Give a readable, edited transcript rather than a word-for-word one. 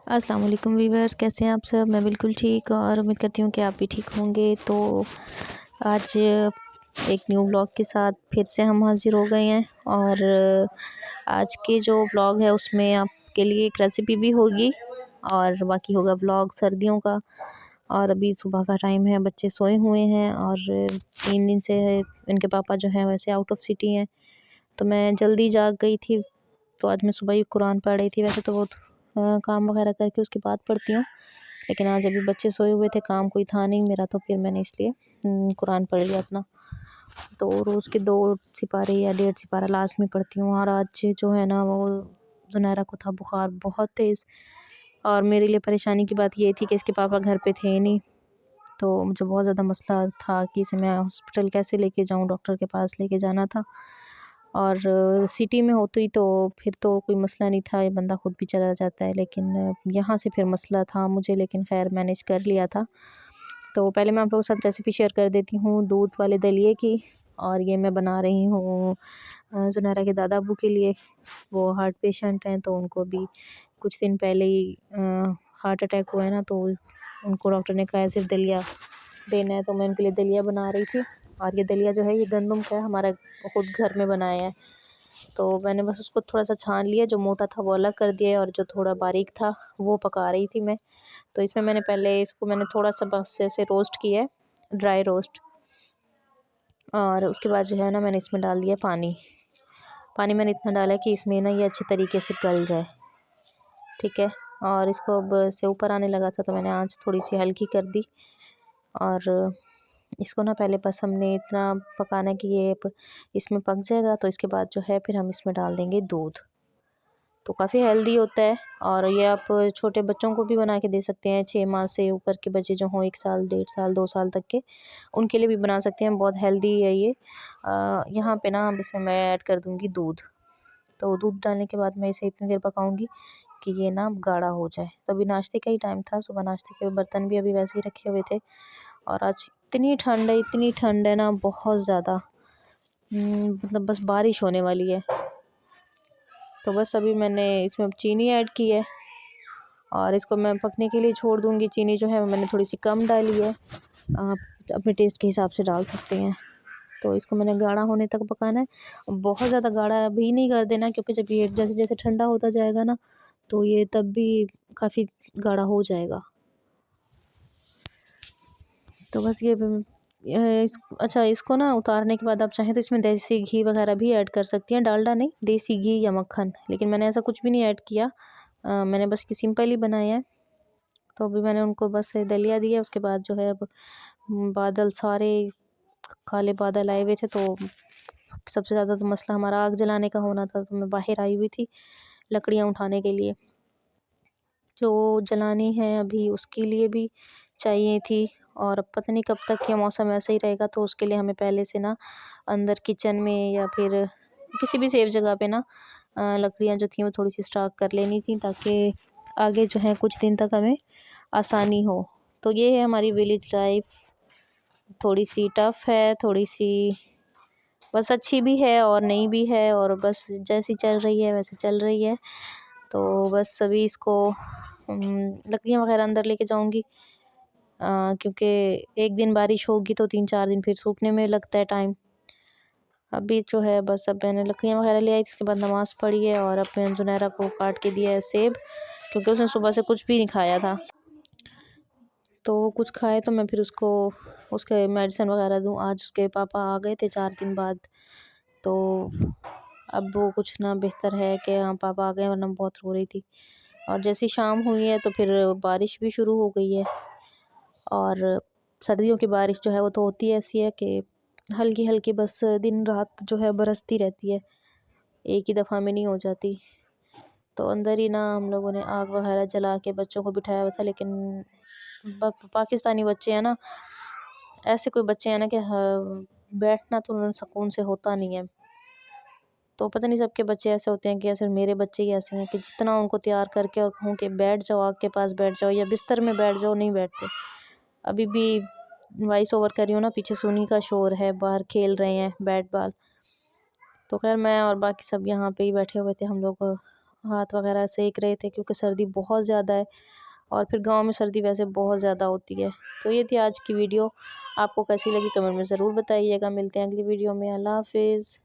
अस्सलाम वालेकुम वीवर्स, कैसे हैं आप सब। मैं बिल्कुल ठीक और उम्मीद करती हूँ कि आप भी ठीक होंगे। तो आज एक न्यू व्लॉग के साथ फिर से हम हाज़िर हो गए हैं और आज के जो व्लॉग है उसमें आपके लिए एक रेसिपी भी होगी और बाकी होगा व्लॉग सर्दियों का। और अभी सुबह का टाइम है, बच्चे सोए हुए हैं और 3 दिन से इनके पापा जो हैं वैसे आउट ऑफ सिटी हैं, तो मैं जल्दी जाग गई थी। तो आज मैं सुबह ही कुरान पढ़ रही थी। वैसे तो वो काम वगैरह करके उसके बाद पढ़ती हूँ, लेकिन आज अभी बच्चे सोए हुए थे, काम कोई था नहीं मेरा, तो फिर मैंने इसलिए कुरान पढ़ लिया अपना। तो रोज़ के 2 सिपारे या 1.5 सिपारा लास्ट में पढ़ती हूँ। और आज जो है ना, वो ज़ुनैरा को था बुखार बहुत तेज़ और मेरे लिए परेशानी की बात ये थी कि इसके पापा घर पे थे नहीं। तो मुझे बहुत ज़्यादा मसला था कि इसे मैं हॉस्पिटल कैसे लेके जाऊँ, डॉक्टर के पास लेके जाना था। और सिटी में होती तो फिर तो कोई मसला नहीं था, ये बंदा खुद भी चला जाता है, लेकिन यहाँ से फिर मसला था मुझे, लेकिन खैर मैनेज कर लिया था। तो पहले मैं आप लोगों के साथ रेसिपी शेयर कर देती हूँ दूध वाले दलिए की। और ये मैं बना रही हूँ ज़ुनैरा के दादा अबू के लिए। वो हार्ट पेशेंट हैं, तो उनको भी कुछ दिन पहले ही हार्ट अटैक हुआ है ना, तो उनको डॉक्टर ने कहा है सिर्फ दलिया देना है, तो मैं उनके लिए दलिया बना रही थी। और ये दलिया जो है ये गंदम का है, हमारा खुद घर में बनाया है। तो मैंने बस उसको थोड़ा-सा छान लिया, जो मोटा था वो अलग कर दिया और जो थोड़ा बारीक था वो पका रही थी मैं। तो इसमें मैंने पहले इसको थोड़ा-सा बस ऐसे रोस्ट किया है, ड्राई रोस्ट। और उसके बाद जो है ना, मैंने इसमें डाल दिया पानी। पानी मैंने इतना डाला है कि इसमें ना ये अच्छे तरीके से गल जाए, ठीक है। और इसको अब से ऊपर आने लगा था, तो मैंने आँच थोड़ी-सी हल्की कर दी। और इसको ना पहले बस हमने इतना पकाना है कि ये इसमें पक जाएगा, तो इसके बाद जो है फिर हम इसमें डाल देंगे दूध। तो काफ़ी हेल्दी होता है और ये आप छोटे बच्चों को भी बना के दे सकते हैं। 6 माह से ऊपर के बच्चे जो हों, 1 साल, 1.5 साल, 2 साल तक के, उनके लिए भी बना सकते हैं। बहुत हेल्दी है ये। यहाँ पे ना अब इसमें मैं ऐड कर दूँगी दूध। तो दूध डालने के बाद मैं इसे इतनी देर पकाऊँगी कि ये ना गाढ़ा हो जाए। तो अभी नाश्ते का ही टाइम था, सुबह नाश्ते के बर्तन भी अभी वैसे ही रखे हुए थे। और आज इतनी ठंड है ना, बहुत ज़्यादा, मतलब बस बारिश होने वाली है। तो बस अभी मैंने इसमें अब चीनी ऐड की है और इसको मैं पकने के लिए छोड़ दूँगी। चीनी जो है मैंने थोड़ी सी कम डाली है, आप अपने टेस्ट के हिसाब से डाल सकते हैं। तो इसको मैंने गाढ़ा होने तक पकाना है। बहुत ज़्यादा गाढ़ा भी नहीं कर देना, क्योंकि जब ये जैसे जैसे ठंडा होता जाएगा ना, तो ये तब भी काफ़ी गाढ़ा हो जाएगा। तो बस अच्छा, इसको ना उतारने के बाद आप चाहें तो इसमें देसी घी वगैरह भी ऐड कर सकती हैं, डालडा नहीं, देसी घी या मक्खन। लेकिन मैंने ऐसा कुछ भी नहीं ऐड किया। मैंने बस ये सिंपल ही बनाया है। तो अभी मैंने उनको बस दलिया दिया। उसके बाद जो है अब बादल सारे काले बादल आए हुए थे, तो सबसे ज़्यादा तो मसला हमारा आग जलाने का होना था। तो मैं बाहर आई हुई थी लकड़ियाँ उठाने के लिए, जो जलानी है अभी उसके लिए भी चाहिए थी। और अब पता नहीं कब तक ये मौसम ऐसा ही रहेगा, तो उसके लिए हमें पहले से ना अंदर किचन में या फिर किसी भी सेफ जगह पे ना लकड़ियाँ जो थी वो थोड़ी सी स्टॉक कर लेनी थी, ताकि आगे जो है कुछ दिन तक हमें आसानी हो। तो ये है हमारी विलेज लाइफ। थोड़ी सी टफ़ है, थोड़ी सी बस अच्छी भी है और नहीं भी है, और बस जैसी चल रही है वैसे चल रही है। तो बस अभी इसको लकड़ियाँ वगैरह अंदर लेके जाऊँगी, क्योंकि एक दिन बारिश होगी तो 3-4 दिन फिर सूखने में लगता है टाइम। अभी जो है बस अब मैंने लकड़ियाँ वगैरह ले आई थी, उसके बाद नमाज़ पढ़ी है और अब मैंने ज़ुनैरा को काट के दिया है सेब, क्योंकि उसने सुबह से कुछ भी नहीं खाया था। तो वो कुछ खाए तो मैं फिर उसको उसके मेडिसिन वगैरह दूँ। आज उसके पापा आ गए थे 4 दिन बाद, तो अब वो कुछ ना बेहतर है कि हाँ पापा आ गए, वरना बहुत रो रही थी। और जैसी शाम हुई है तो फिर बारिश भी शुरू हो गई है। और सर्दियों की बारिश जो है वो तो होती ऐसी है कि हल्की हल्की बस दिन रात जो है बरसती रहती है, एक ही दफ़ा में नहीं हो जाती। तो अंदर ही ना हम लोगों ने आग वगैरह जला के बच्चों को बिठाया हुआ था, लेकिन पाकिस्तानी बच्चे हैं ना, ऐसे कोई बच्चे हैं ना कि बैठना तो उन्हें सुकून से होता नहीं है। तो पता नहीं सबके बच्चे ऐसे होते हैं कि ऐसे मेरे बच्चे ही ऐसे हैं कि जितना उनको तैयार करके और कहूँ कि बैठ जाओ, आग के पास बैठ जाओ या बिस्तर में बैठ जाओ, नहीं बैठते। अभी भी वॉइस ओवर कर रही हूँ ना, पीछे सोनी का शोर है, बाहर खेल रहे हैं बैट बॉल। तो खैर मैं और बाकी सब यहाँ पे ही बैठे हुए थे हम लोग, हाथ वगैरह सेक रहे थे क्योंकि सर्दी बहुत ज़्यादा है और फिर गांव में सर्दी वैसे बहुत ज़्यादा होती है। तो ये थी आज की वीडियो, आपको कैसी लगी कमेंट में ज़रूर बताइएगा। मिलते हैं अगली वीडियो में। अल्लाह हाफिज़।